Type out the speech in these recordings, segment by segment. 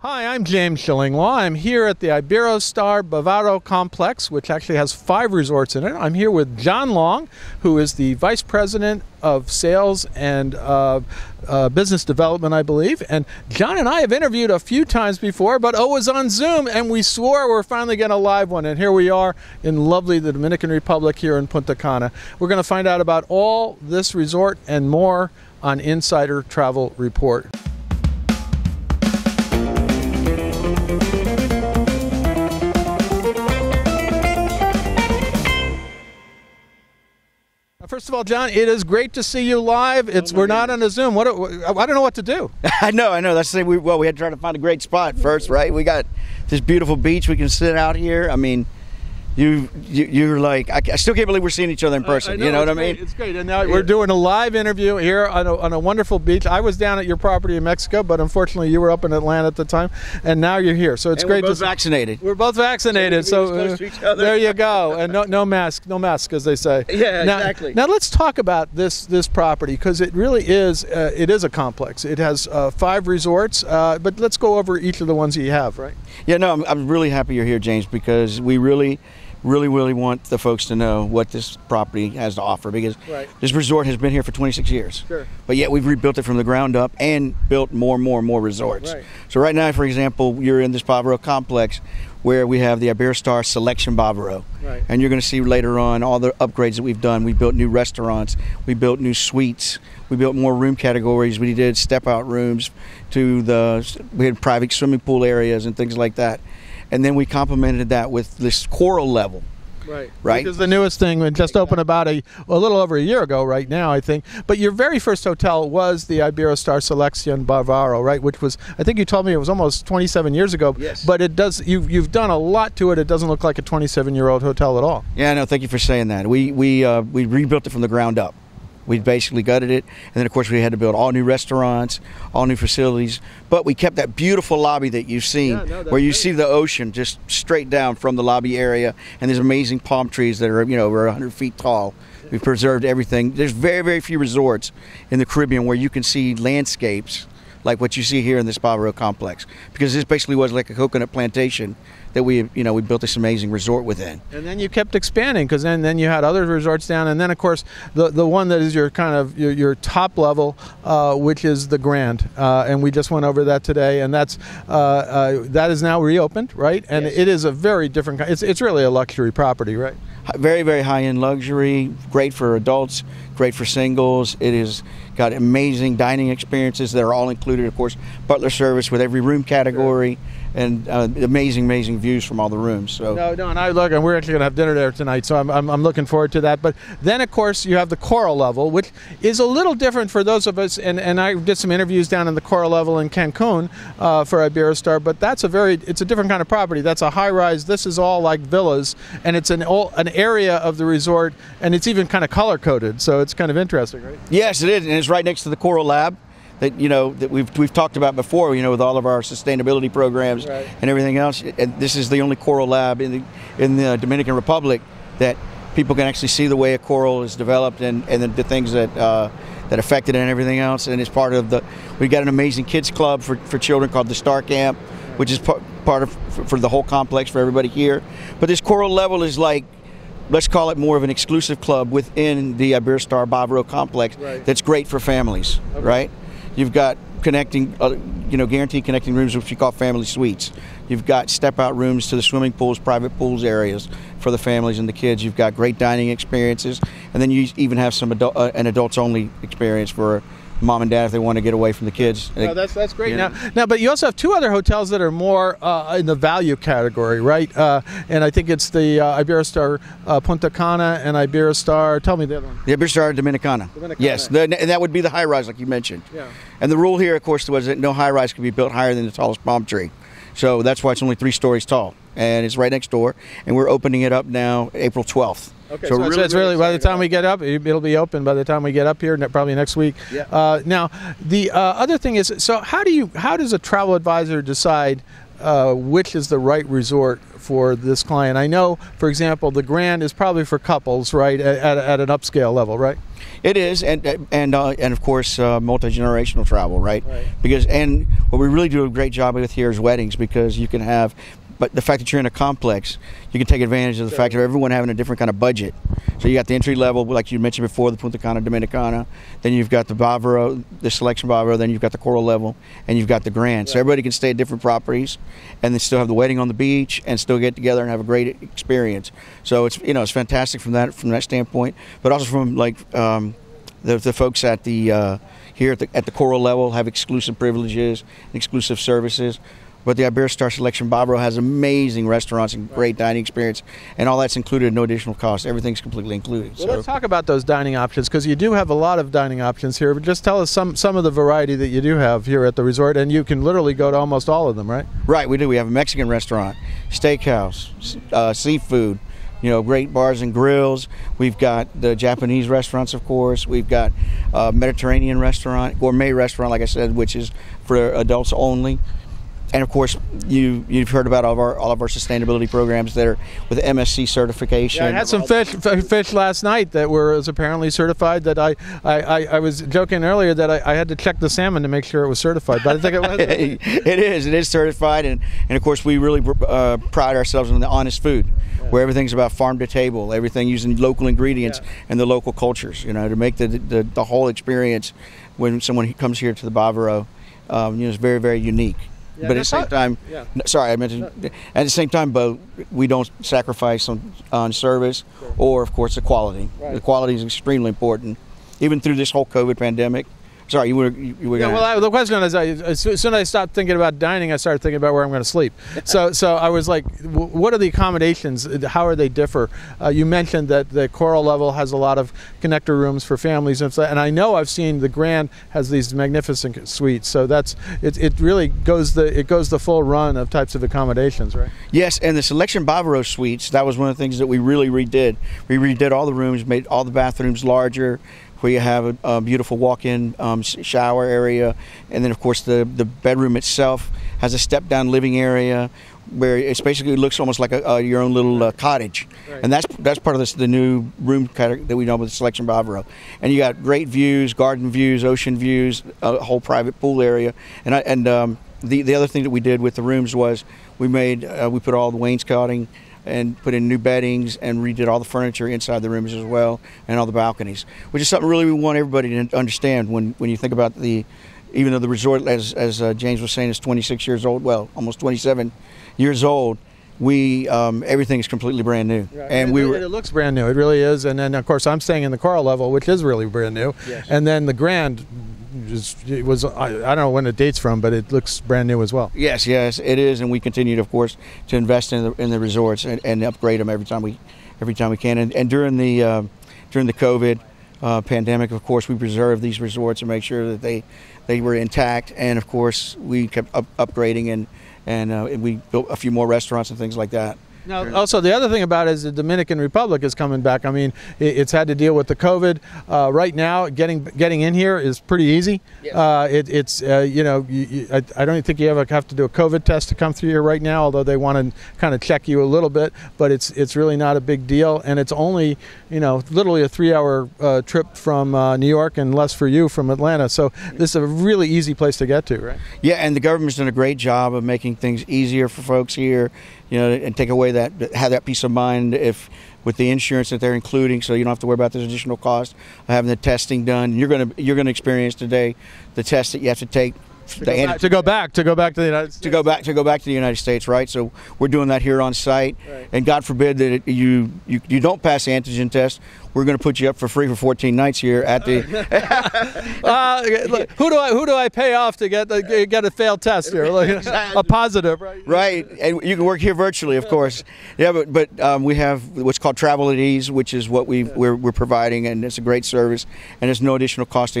Hi, I'm James Shillinglaw. I'm here at the Iberostar Bavaro Complex, which actually has 5 resorts in it. I'm here with John Long, who is the Vice President of Sales and Business Development, I believe. And John and I have interviewed a few times before, but always on Zoom, and we swore we're finally getting a live one. And here we are in lovely the Dominican Republic here in Punta Cana. We're going to find out about all this resort and more on Insider Travel Report. First of all, John, it is great to see you live. We're not on a Zoom. I don't know what to do. I know. That's the thing. We had to try to find a great spot first, right? We got this beautiful beach. We can sit out here. I mean, you're like, I still can't believe we're seeing each other in person. You know what I mean? It's great. And now we're doing a live interview here on a wonderful beach. I was down at your property in Mexico, but unfortunately you were up in Atlanta at the time, and now you're here. So it's great. We're both vaccinated. We're both vaccinated. So there you go. And no mask, as they say. Yeah, exactly. Now let's talk about this property, because it really is a complex. It has 5 resorts, but let's go over each of the ones that you have, right? Yeah, no, I'm really happy you're here, James, because we really want the folks to know what this property has to offer, because this resort has been here for 26 years. Sure. But yet we've rebuilt it from the ground up and built more and more resorts. Right. So right now, for example, you're in this Bavaro complex where we have the Iberostar Selection Bavaro. Right. And you're going to see later on all the upgrades that we've done. We built new restaurants, we built new suites, we built more room categories. We did step out rooms we had private swimming pool areas and things like that. And then we complemented that with this coral level. Right. Which is the newest thing. We just opened about a little over a year ago right now, I think. But your very first hotel was the Iberostar Selection Bavaro, right? Which was, I think you told me it was almost 27 years ago. Yes. But it does, you've done a lot to it. It doesn't look like a 27-year-old hotel at all. Yeah, no, thank you for saying that. We rebuilt it from the ground up. We basically gutted it, and then of course we had to build all new restaurants, all new facilities, but we kept that beautiful lobby that you've seen, where you see the ocean just straight down from the lobby area, and there's amazing palm trees that are over 100 feet tall. We've preserved everything. There's very, very few resorts in the Caribbean where you can see landscapes like what you see here in this Bavaro complex, because this basically was like a coconut plantation that we built this amazing resort within. And then you kept expanding, because then you had other resorts down, and then of course the one that is your kind of your top level, which is the Grand, and we just went over that today, and that is now reopened, right? And yes. It is a very different. It's really a luxury property, right? Very, very high-end luxury, great for adults, great for singles. It has got amazing dining experiences that are all included, of course, butler service with every room category. Sure. And amazing views from all the rooms. So and we're actually going to have dinner there tonight, so I'm looking forward to that. But then, of course, you have the coral level, which is a little different for those of us. And I did some interviews down in the coral level in Cancun for Iberostar, but it's a different kind of property. That's a high rise. This is all like villas, and it's an area of the resort, and it's even kind of color coded. So it's kind of interesting, right? Yes, it is, and it's right next to the Coral Lab. That we've talked about before, with all of our sustainability programs and everything else. And this is the only coral lab in the Dominican Republic that people can actually see the way a coral is developed and the things that affect it and everything else. And it's part of we've got an amazing kids club for children called the Star Camp, which is part of for the whole complex for everybody here. But this coral level is like, let's call it more of an exclusive club within the Iberostar Bavaro complex. That's great for families, right? You've got guaranteed connecting rooms, which we call family suites. You've got step-out rooms to the swimming pools, private pools areas for the families and the kids. You've got great dining experiences, and then you even have some an adults-only experience for mom and dad if they want to get away from the kids. No, that's great. Now, but you also have 2 other hotels that are more in the value category, right? And I think it's the Iberostar Punta Cana and Iberostar. Tell me the other one. The Iberostar Dominicana. Yes, and that would be the high rise, like you mentioned. Yeah. And the rule here, of course, was that no high rise could be built higher than the tallest palm tree. So that's why it's only 3 stories tall, and it's right next door. And we're opening it up now, April 12th. Okay, so it's really by the time we get up, it'll be open by the time we get up here, probably next week. Yeah. Now, the other thing is, so how does a travel advisor decide which is the right resort for this client? I know, for example, the Grand is probably for couples, right, at an upscale level, right? It is, and of course multi-generational travel, right? Because and what we really do a great job with here is weddings, because you can have, but the fact that you're in a complex, you can take advantage of the fact of everyone having a different kind of budget. So you got the entry level, like you mentioned before, the Punta Cana Dominicana. Then you've got the Bavaro, the Selection Bavaro. Then you've got the Coral level, and you've got the Grand. So everybody can stay at different properties, and then still have the wedding on the beach, and still get together and have a great experience. So it's it's fantastic from that standpoint, but also from like the folks at the here at the Coral level have exclusive privileges, exclusive services. But the Iberostar Selection Bavaro has amazing restaurants and great dining experience, and all that's included at no additional cost. Everything's completely included. Well, let's talk about those dining options, because you do have a lot of dining options here. But just tell us some of the variety that you do have here at the resort, and you can literally go to almost all of them, right? Right, we do. We have a Mexican restaurant, steakhouse, seafood, great bars and grills. We've got the Japanese restaurants, of course. We've got a Mediterranean restaurant, gourmet restaurant, like I said, which is for adults only. And of course, you've heard about all of our sustainability programs that are with MSC certification. Yeah, I had some fish last night that was apparently certified. That I was joking earlier that I had to check the salmon to make sure it was certified, but I think it was. It is certified, and of course we really pride ourselves on the honest food, where everything's about farm to table, everything using local ingredients and the local cultures, to make the whole experience when someone comes here to the Bavaro, is very, very unique. Yeah, but at the same time, sorry, I mentioned. At the same time, but we don't sacrifice on service or, of course, the quality. Right. The quality is extremely important, even through this whole COVID pandemic. Sorry, you were yeah, well, the question is, as soon as I stopped thinking about dining, I started thinking about where I'm going to sleep. So I was like, what are the accommodations? How are they differ? You mentioned that the Coral level has a lot of connector rooms for families, and I know I've seen the Grand has these magnificent suites. So it really goes the full run of types of accommodations, right? Yes, and the Selection Bavaro suites, that was one of the things that we really redid. We redid all the rooms, made all the bathrooms larger, where you have a beautiful walk-in shower area, and then of course the bedroom itself has a step-down living area where it basically looks almost like your own little cottage, and that's part of the new room that we know with the Selection Bavaro. And you got great views, garden views, ocean views, a whole private pool area, and the other thing that we did with the rooms was we put all the wainscoting and put in new beddings and redid all the furniture inside the rooms as well, and all the balconies, which is something really we want everybody to understand when you think about even though the resort, as James was saying, is 26 years old, well, almost 27 years old, everything is completely brand new. Right. And it looks brand new, it really is. And then of course I'm staying in the Coral level, which is really brand new. Yes. And then the Grand, it was, I don't know when it dates from, but it looks brand new as well. Yes, it is, and we continue, of course, to invest in the resorts and upgrade them every time we can. And during the COVID pandemic, of course, we preserved these resorts and make sure that they were intact. And of course, we kept upgrading and we built a few more restaurants and things like that. Now, also the other thing about it is the Dominican Republic is coming back. I mean, it's had to deal with the COVID. Right now, getting in here is pretty easy. Yes. I don't think you ever have to do a COVID test to come through here right now, although they want to kind of check you a little bit. But it's really not a big deal, and it's only literally a 3-hour trip from New York and less for you from Atlanta. So this is a really easy place to get to, right? Yeah, and the government's done a great job of making things easier for folks here. And take away have that peace of mind with the insurance that they're including, so you don't have to worry about this additional cost of having the testing done. You're gonna experience today the test that you have to take to go back to the United States. To go back to the United States, right? So we're doing that here on site, and God forbid that you don't pass the antigen test, we're going to put you up for free for 14 nights here at the. Who do I pay off to get a failed test here? A positive, right? Right, and you can work here virtually, of course. Yeah, but we have what's called Travel at Ease, which is what we're providing, and it's a great service, and there's no additional cost to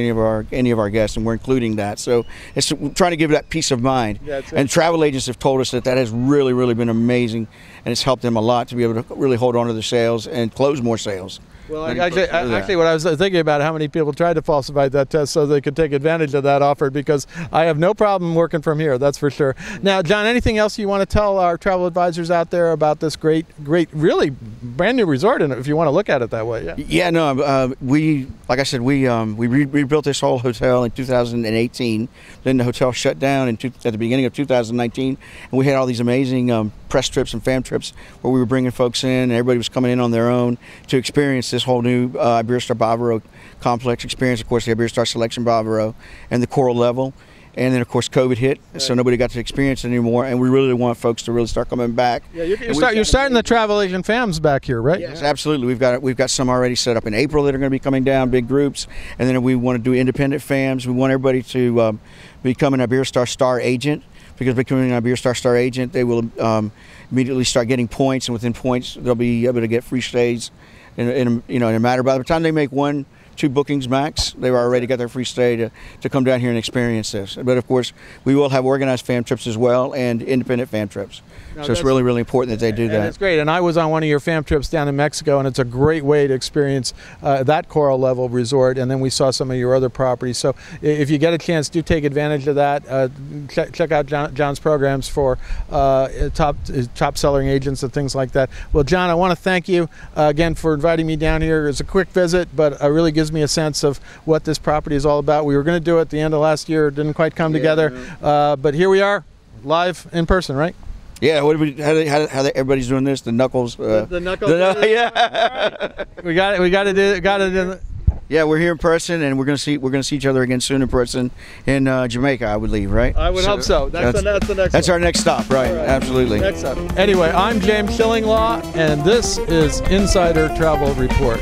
any of our guests, and we're including that. So it's trying to give that peace of mind. And travel agents have told us that has really, really been amazing, and it's helped them a lot to be able to really hold on to their sales and close more sales. Well, actually, what I was thinking about, how many people tried to falsify that test so they could take advantage of that offer, because I have no problem working from here, that's for sure. Now, John, anything else you want to tell our travel advisors out there about this great, really brand new resort, and if you want to look at it that way? Yeah, no, like I said, we rebuilt this whole hotel in 2018. Then the hotel shut down at the beginning of 2019, and we had all these amazing press trips and fam trips where we were bringing folks in, and everybody was coming in on their own to experience this whole new Iberostar Bavaro complex experience. Of course, the Iberostar Selection Bavaro and the Coral Level. And then, of course, COVID hit, so nobody got to experience it anymore. And we really want folks to really start coming back. Yeah, you're starting the travel agent fams back here, right? Yes, absolutely. We've got some already set up in April that are going to be coming down, big groups. And then we want to do independent fams. We want everybody to become an Iberostar Star agent, because becoming an Iberostar Star agent, they will immediately start getting points, and within points, they'll be able to get free stays in a matter. By the time they make 1-2 bookings max, they've already got their free stay to come down here and experience this. But of course, we will have organized fam trips as well, and independent fam trips. So it's really, really important that they do that. It's great. And I was on one of your fam trips down in Mexico, and it's a great way to experience that Coral Level resort. And then we saw some of your other properties. So if you get a chance, do take advantage of that. Check out John's programs for top selling agents and things like that. Well, John, I want to thank you again for inviting me down here. It's a quick visit, but it really gives me a sense of what this property is all about. We were going to do it at the end of last year. It didn't quite come together. But here we are, live in person, right? Yeah, how everybody's doing this? The knuckles. The knuckles. Yeah. Right. We got it in. Yeah, we're here in person, and we're gonna see each other again soon in person in Jamaica, I believe, right? I would hope so. That's the next. That's our next stop, right? Absolutely. Next stop. Anyway, I'm James Shillinglaw, and this is Insider Travel Report.